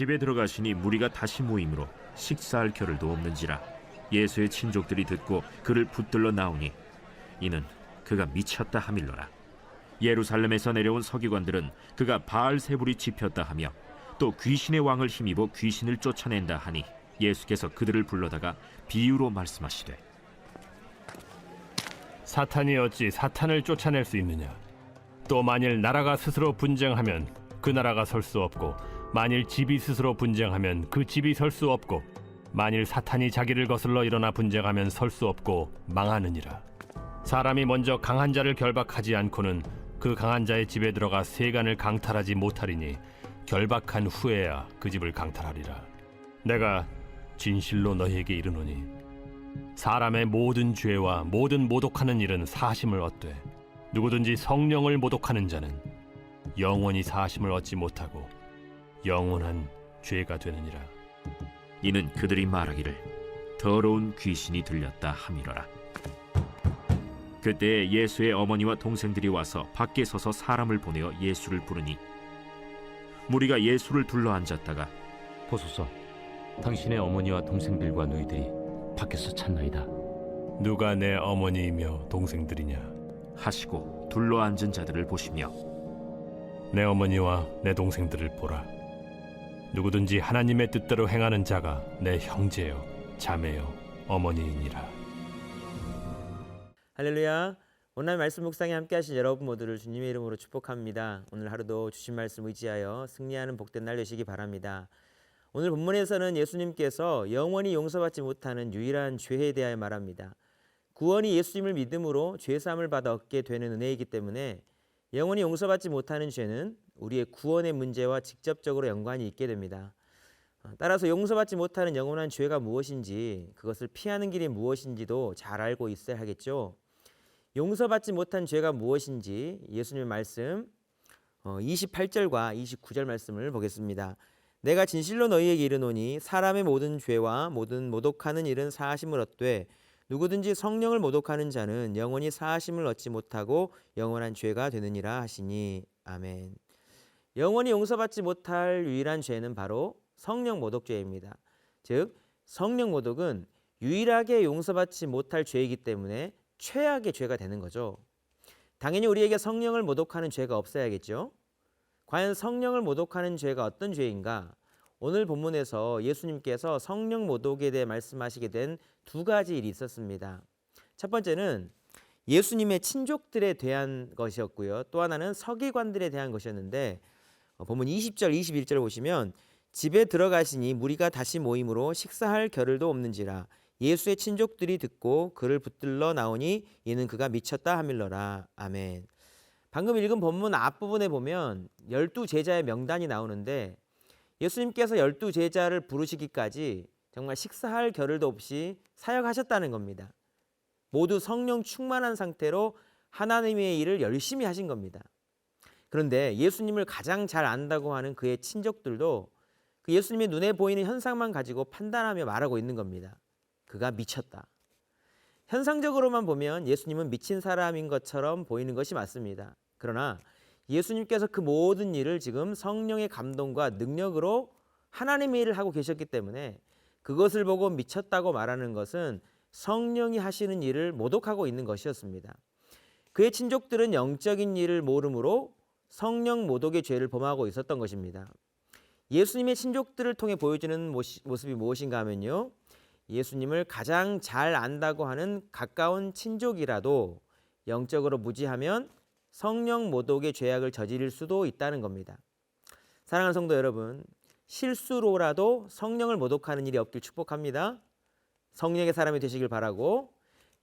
집에 들어가시니 무리가 다시 모이므로 식사할 겨를도 없는지라. 예수의 친족들이 듣고 그를 붙들러 나오니 이는 그가 미쳤다 하밀러라. 예루살렘에서 내려온 서기관들은 그가 바알세불이 집혔다 하며 또 귀신의 왕을 힘입어 귀신을 쫓아낸다 하니 예수께서 그들을 불러다가 비유로 말씀하시되, 사탄이 어찌 사탄을 쫓아낼 수 있느냐? 또 만일 나라가 스스로 분쟁하면 그 나라가 설 수 없고, 만일 집이 스스로 분쟁하면 그 집이 설 수 없고, 만일 사탄이 자기를 거슬러 일어나 분쟁하면 설 수 없고 망하느니라. 사람이 먼저 강한 자를 결박하지 않고는 그 강한 자의 집에 들어가 세간을 강탈하지 못하리니 결박한 후에야 그 집을 강탈하리라. 내가 진실로 너희에게 이르노니 사람의 모든 죄와 모든 모독하는 일은 사하심을 얻되 누구든지 성령을 모독하는 자는 영원히 사하심을 얻지 못하고 영원한 죄가 되느니라. 이는 그들이 말하기를 더러운 귀신이 들렸다 함이러라. 그때 예수의 어머니와 동생들이 와서 밖에 서서 사람을 보내어 예수를 부르니 무리가 예수를 둘러앉았다가 보소서, 당신의 어머니와 동생들과 너희들이 밖에서 찾나이다. 누가 내 어머니이며 동생들이냐? 하시고 둘러앉은 자들을 보시며 내 어머니와 내 동생들을 보라. 누구든지 하나님의 뜻대로 행하는 자가 내 형제요 자매요 어머니이니라. 할렐루야. 오늘 말씀 묵상에 함께 하신 여러분 모두를 주님의 이름으로 축복합니다. 오늘 하루도 주신 말씀 의지하여 승리하는 복된 날 되시기 바랍니다. 오늘 본문에서는 예수님께서 영원히 용서받지 못하는 유일한 죄에 대하여 말합니다. 구원이 예수님을 믿음으로 죄사함을 받아 얻게 되는 은혜이기 때문에 영원히 용서받지 못하는 죄는 우리의 구원의 문제와 직접적으로 연관이 있게 됩니다. 따라서 용서받지 못하는 영원한 죄가 무엇인지, 그것을 피하는 길이 무엇인지도 잘 알고 있어야 하겠죠. 용서받지 못한 죄가 무엇인지 예수님의 말씀 28절과 29절 말씀을 보겠습니다. 내가 진실로 너희에게 이르노니 사람의 모든 죄와 모든 모독하는 일은 사하심을 얻되 누구든지 성령을 모독하는 자는 영원히 사하심을 얻지 못하고 영원한 죄가 되느니라 하시니. 아멘. 영원히 용서받지 못할 유일한 죄는 바로 성령 모독죄입니다. 즉 성령 모독은 유일하게 용서받지 못할 죄이기 때문에 최악의 죄가 되는 거죠. 당연히 우리에게 성령을 모독하는 죄가 없어야겠죠. 과연 성령을 모독하는 죄가 어떤 죄인가? 오늘 본문에서 예수님께서 성령 모독에 대해 말씀하시게 된 두 가지 일이 있었습니다. 첫 번째는 예수님의 친족들에 대한 것이었고요. 또 하나는 서기관들에 대한 것이었는데 본문 20절, 21절 보시면 집에 들어가시니 무리가 다시 모임으로 식사할 겨를도 없는지라. 예수의 친족들이 듣고 그를 붙들러 나오니 이는 그가 미쳤다 하밀러라. 아멘. 방금 읽은 본문 앞부분에 보면 12제자의 명단이 나오는데 예수님께서 12제자를 부르시기까지 정말 식사할 겨를도 없이 사역하셨다는 겁니다. 모두 성령 충만한 상태로 하나님의 일을 열심히 하신 겁니다. 그런데 예수님을 가장 잘 안다고 하는 그의 친족들도 그 예수님의 눈에 보이는 현상만 가지고 판단하며 말하고 있는 겁니다. 그가 미쳤다. 현상적으로만 보면 예수님은 미친 사람인 것처럼 보이는 것이 맞습니다. 그러나 예수님께서 그 모든 일을 지금 성령의 감동과 능력으로 하나님의 일을 하고 계셨기 때문에 그것을 보고 미쳤다고 말하는 것은 성령이 하시는 일을 모독하고 있는 것이었습니다. 그의 친족들은 영적인 일을 모르므로 성령 모독의 죄를 범하고 있었던 것입니다. 예수님의 친족들을 통해 보여주는 모습이 무엇인가 하면요, 예수님을 가장 잘 안다고 하는 가까운 친족이라도 영적으로 무지하면 성령 모독의 죄악을 저지를 수도 있다는 겁니다. 사랑하는 성도 여러분, 실수로라도 성령을 모독하는 일이 없길 축복합니다. 성령의 사람이 되시길 바라고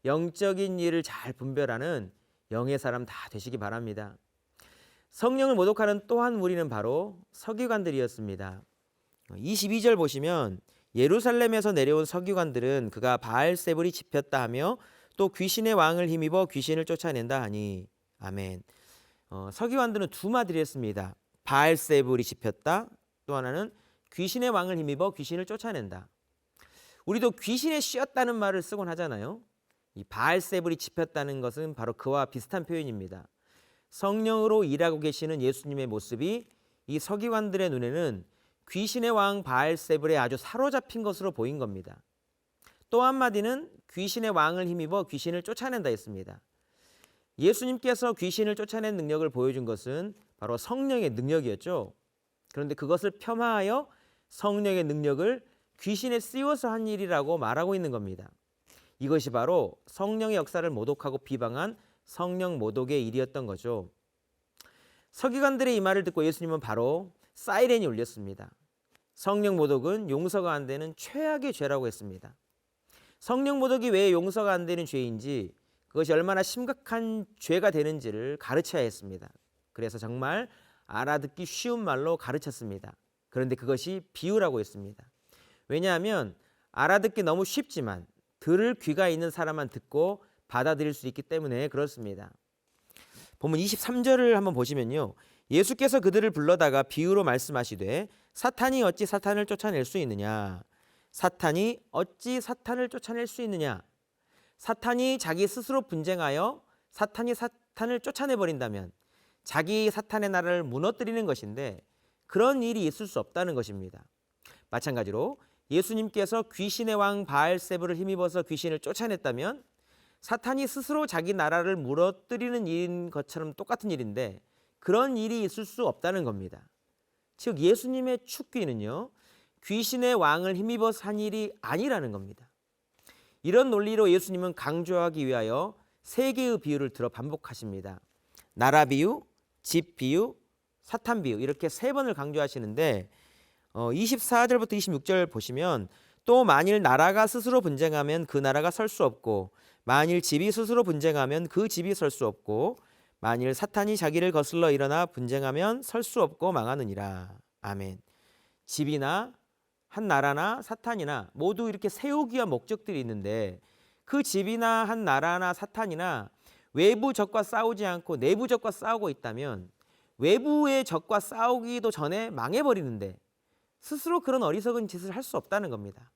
영적인 일을 잘 분별하는 영의 사람 다 되시기 바랍니다. 성령을 모독하는 또 한 무리는 바로 서기관들이었습니다. 22절 보시면 예루살렘에서 내려온 서기관들은 그가 바알세불이 집혔다 하며 또 귀신의 왕을 힘입어 귀신을 쫓아낸다 하니. 아멘. 서기관들은 두 마디를 했습니다. 바알세불이 집혔다, 또 하나는 귀신의 왕을 힘입어 귀신을 쫓아낸다. 우리도 귀신에 씌었다는 말을 쓰곤 하잖아요. 이 바알세불이 집혔다는 것은 바로 그와 비슷한 표현입니다. 성령으로 일하고 계시는 예수님의 모습이 이 서기관들의 눈에는 귀신의 왕 바알세불에 아주 사로잡힌 것으로 보인 겁니다. 또 한마디는 귀신의 왕을 힘입어 귀신을 쫓아낸다 했습니다. 예수님께서 귀신을 쫓아낸 능력을 보여준 것은 바로 성령의 능력이었죠. 그런데 그것을 폄하하여 성령의 능력을 귀신에 씌워서 한 일이라고 말하고 있는 겁니다. 이것이 바로 성령의 역사를 모독하고 비방한 성령 모독의 일이었던 거죠. 서기관들의 이 말을 듣고 예수님은 바로 사이렌이 울렸습니다. 성령 모독은 용서가 안 되는 최악의 죄라고 했습니다. 성령 모독이 왜 용서가 안 되는 죄인지, 그것이 얼마나 심각한 죄가 되는지를 가르쳐야 했습니다. 그래서 정말 알아듣기 쉬운 말로 가르쳤습니다. 그런데 그것이 비유라고 했습니다. 왜냐하면 알아듣기 너무 쉽지만 들을 귀가 있는 사람만 듣고 받아들일 수 있기 때문에 그렇습니다. 본문 23절을 한번 보시면요, 예수께서 그들을 불러다가 비유로 말씀하시되 사탄이 어찌 사탄을 쫓아낼 수 있느냐. 사탄이 어찌 사탄을 쫓아낼 수 있느냐. 사탄이 자기 스스로 분쟁하여 사탄이 사탄을 쫓아내버린다면 자기 사탄의 나라를 무너뜨리는 것인데, 그런 일이 있을 수 없다는 것입니다. 마찬가지로 예수님께서 귀신의 왕 바알세불을 힘입어서 귀신을 쫓아냈다면 사탄이 스스로 자기 나라를 무너뜨리는 일인 것처럼 똑같은 일인데, 그런 일이 있을 수 없다는 겁니다. 즉 예수님의 축귀는요, 귀신의 왕을 힘입어서 한 일이 아니라는 겁니다. 이런 논리로 예수님은 강조하기 위하여 세 개의 비유를 들어 반복하십니다. 나라 비유, 집 비유, 사탄 비유, 이렇게 세 번을 강조하시는데 24절부터 26절 보시면, 또 만일 나라가 스스로 분쟁하면 그 나라가 설 수 없고, 만일 집이 스스로 분쟁하면 그 집이 설 수 없고, 만일 사탄이 자기를 거슬러 일어나 분쟁하면 설 수 없고 망하느니라. 아멘. 집이나 한 나라나 사탄이나 모두 이렇게 세우기 위한 목적들이 있는데, 그 집이나 한 나라나 사탄이나 외부 적과 싸우지 않고 내부 적과 싸우고 있다면 외부의 적과 싸우기도 전에 망해버리는데 스스로 그런 어리석은 짓을 할 수 없다는 겁니다.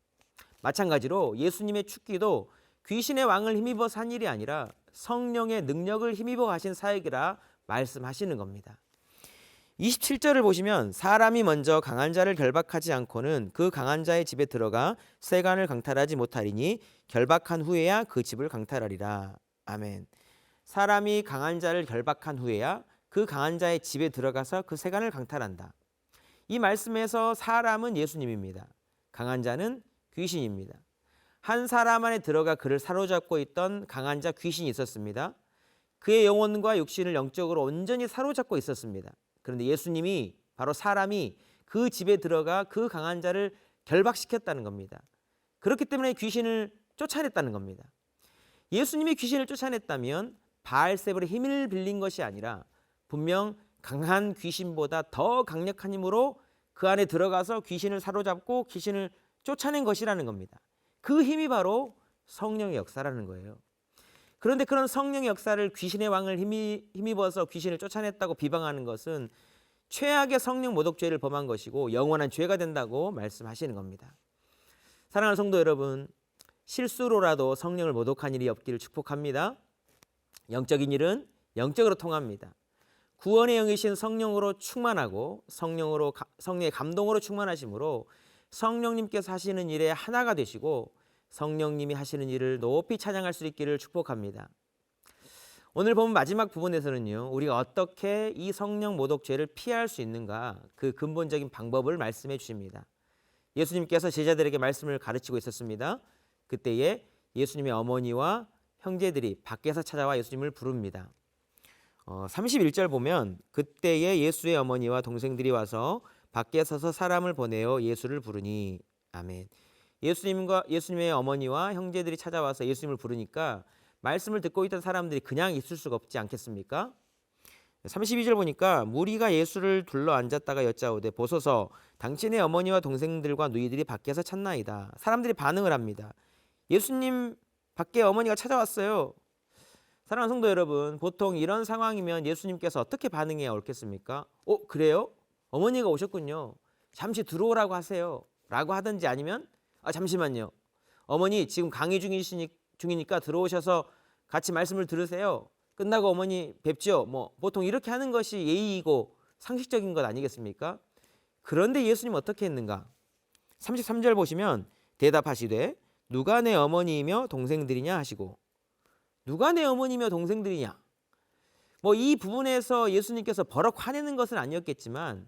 마찬가지로 예수님의 축기도 귀신의 왕을 힘입어서 한 일이 아니라 성령의 능력을 힘입어 가신 사역이라 말씀하시는 겁니다. 27절을 보시면, 사람이 먼저 강한 자를 결박하지 않고는 그 강한 자의 집에 들어가 세간을 강탈하지 못하리니 결박한 후에야 그 집을 강탈하리라. 아멘. 사람이 강한 자를 결박한 후에야 그 강한 자의 집에 들어가서 그 세간을 강탈한다. 이 말씀에서 사람은 예수님입니다. 강한 자는 귀신입니다. 한 사람 안에 들어가 그를 사로잡고 있던 강한 자 귀신이 있었습니다. 그의 영혼과 육신을 영적으로 온전히 사로잡고 있었습니다. 그런데 예수님이, 바로 사람이 그 집에 들어가 그 강한 자를 결박시켰다는 겁니다. 그렇기 때문에 귀신을 쫓아냈다는 겁니다. 예수님이 귀신을 쫓아냈다면 바알세불의 힘을 빌린 것이 아니라 분명 강한 귀신보다 더 강력한 힘으로 그 안에 들어가서 귀신을 사로잡고 귀신을 쫓아낸 것이라는 겁니다. 그 힘이 바로 성령의 역사라는 거예요. 그런데 그런 성령의 역사를 귀신의 왕을 힘입어서 귀신을 쫓아냈다고 비방하는 것은 최악의 성령 모독죄를 범한 것이고 영원한 죄가 된다고 말씀하시는 겁니다. 사랑하는 성도 여러분, 실수로라도 성령을 모독한 일이 없기를 축복합니다. 영적인 일은 영적으로 통합니다. 구원의 영이신 성령으로 충만하고 성령의 감동으로 충만하심으로 성령님께서 하시는 일에 하나가 되시고 성령님이 하시는 일을 높이 찬양할 수 있기를 축복합니다. 오늘 본 마지막 부분에서는요, 우리가 어떻게 이 성령 모독죄를 피할 수 있는가, 그 근본적인 방법을 말씀해 주십니다. 예수님께서 제자들에게 말씀을 가르치고 있었습니다. 그때에 예수님의 어머니와 형제들이 밖에서 찾아와 예수님을 부릅니다. 31절 보면, 그때에 예수의 어머니와 동생들이 와서 밖에 서서 사람을 보내어 예수를 부르니. 아멘. 예수님의 어머니와 형제들이 찾아와서 예수님을 부르니까 말씀을 듣고 있던 사람들이 그냥 있을 수가 없지 않겠습니까? 32절 보니까, 무리가 예수를 둘러 앉았다가 여짜오되 보소서 당신의 어머니와 동생들과 누이들이 밖에서 찾나이다. 사람들이 반응을 합니다. 예수님 밖에 어머니가 찾아왔어요. 사랑하는 성도 여러분, 보통 이런 상황이면 예수님께서 어떻게 반응해야 옳겠습니까? 그래요? 어머니가 오셨군요. 잠시 들어오라고 하세요 라고 하든지, 아니면 잠시만요, 어머니 지금 강의 중이니까 들어오셔서 같이 말씀을 들으세요. 끝나고 어머니 뵙죠. 보통 이렇게 하는 것이 예의이고 상식적인 것 아니겠습니까? 그런데 예수님 어떻게 했는가? 33절 보시면 대답하시되 누가 내 어머니이며 동생들이냐 하시고, 누가 내 어머니며 동생들이냐? 뭐 이 부분에서 예수님께서 버럭 화내는 것은 아니었겠지만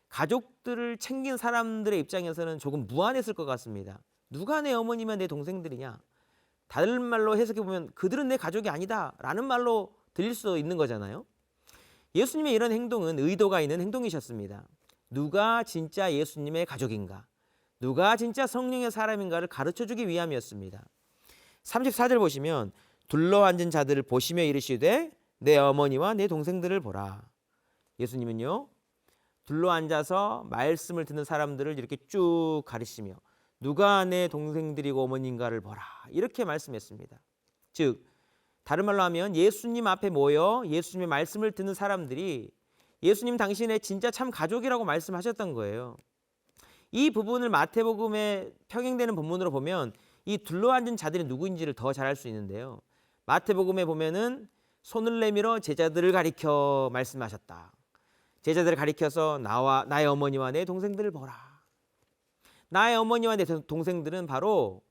가족들을 챙긴 사람들의 입장에서는 조금 무안했을 것 같습니다. 누가 내 어머니며 내 동생들이냐? 다른 말로 해석해 보면 그들은 내 가족이 아니다라는 말로 들릴 수 있는 거잖아요. 예수님의 이런 행동은 의도가 있는 행동이셨습니다. 누가 진짜 예수님의 가족인가, 누가 진짜 성령의 사람인가를 가르쳐주기 위함이었습니다. 34절 보시면 둘러앉은 자들을 보시며 이르시되 내 어머니와 내 동생들을 보라. 예수님은요, 둘러앉아서 말씀을 듣는 사람들을 이렇게 쭉 가리시며 누가 내 동생들이고 어머니인가를 보라, 이렇게 말씀했습니다. 즉 다른 말로 하면 예수님 앞에 모여 예수님의 말씀을 듣는 사람들이 예수님 당신의 진짜 참 가족이라고 말씀하셨던 거예요. 이 부분을 마태복음에 평행되는 본문으로 보면 이 둘러앉은 자들이 누구인지를 더 잘 알 수 있는데요. 마태복음에 보면은 손을 내밀어 제자들을 가리켜 말씀하셨다. 제자들을 가리켜서 나의 어머니와 내 동생들을 보라. 나의 어머니와 내 동생들은 바로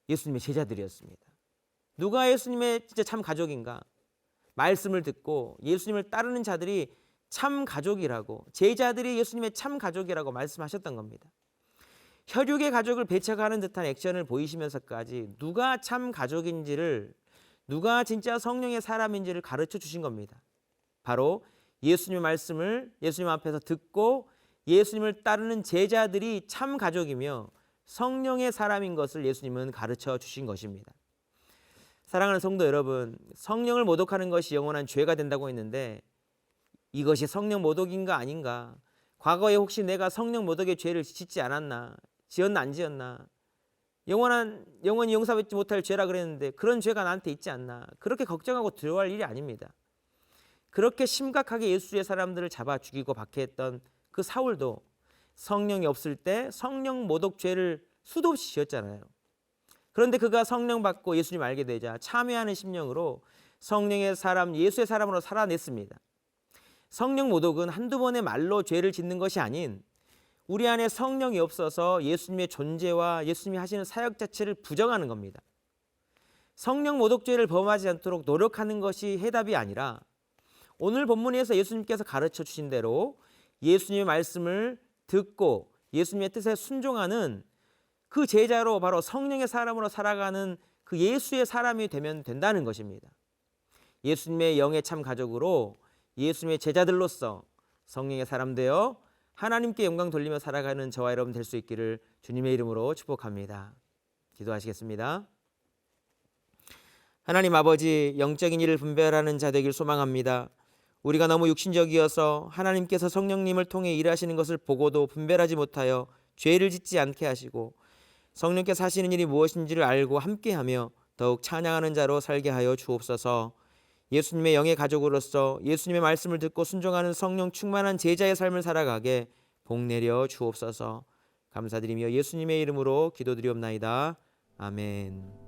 예수님의 제자들이었습니다. 누가 예수님의 진짜 참 가족인가? 말씀을 듣고 예수님을 따르는 자들이 참 가족이라고, 제자들이 예수님의 참 가족이라고 말씀하셨던 겁니다. 혈육의 가족을 배척하는 듯한 액션을 보이시면서까지 누가 참 가족인지를, 누가 진짜 성령의 사람인지를 가르쳐 주신 겁니다. 바로 예수님의 말씀을 예수님 앞에서 듣고 예수님을 따르는 제자들이 참 가족이며 성령의 사람인 것을 예수님은 가르쳐 주신 것입니다. 사랑하는 성도 여러분, 성령을 모독하는 것이 영원한 죄가 된다고 했는데 이것이 성령 모독인가 아닌가? 과거에 혹시 내가 성령 모독의 죄를 짓지 않았나? 지었나 안 지었나? 영원히 용서받지 못할 죄라 그랬는데 그런 죄가 나한테 있지 않나? 그렇게 걱정하고 두려워할 일이 아닙니다. 그렇게 심각하게 예수의 사람들을 잡아 죽이고 박해했던 그 사울도 성령이 없을 때 성령 모독 죄를 수도 없이 지었잖아요. 그런데 그가 성령 받고 예수님 알게 되자 참회하는 심령으로 성령의 사람, 예수의 사람으로 살아냈습니다. 성령 모독은 한두 번의 말로 죄를 짓는 것이 아닌 우리 안에 성령이 없어서 예수님의 존재와 예수님이 하시는 사역 자체를 부정하는 겁니다. 성령 모독죄를 범하지 않도록 노력하는 것이 해답이 아니라 오늘 본문에서 예수님께서 가르쳐 주신 대로 예수님의 말씀을 듣고 예수님의 뜻에 순종하는 그 제자로 바로 성령의 사람으로 살아가는 그 예수의 사람이 되면 된다는 것입니다. 예수님의 영의 참 가족으로 예수님의 제자들로서 성령의 사람 되어 하나님께 영광 돌리며 살아가는 저와 여러분 될 수 있기를 주님의 이름으로 축복합니다. 기도하시겠습니다. 하나님 아버지, 영적인 일을 분별하는 자 되길 소망합니다. 우리가 너무 육신적이어서 하나님께서 성령님을 통해 일하시는 것을 보고도 분별하지 못하여 죄를 짓지 않게 하시고 성령께서 하시는 일이 무엇인지를 알고 함께하며 더욱 찬양하는 자로 살게 하여 주옵소서. 예수님의 영의 가족으로서 예수님의 말씀을 듣고 순종하는 성령 충만한 제자의 삶을 살아가게 복내려 주옵소서. 감사드리며 예수님의 이름으로 기도드리옵나이다. 아멘.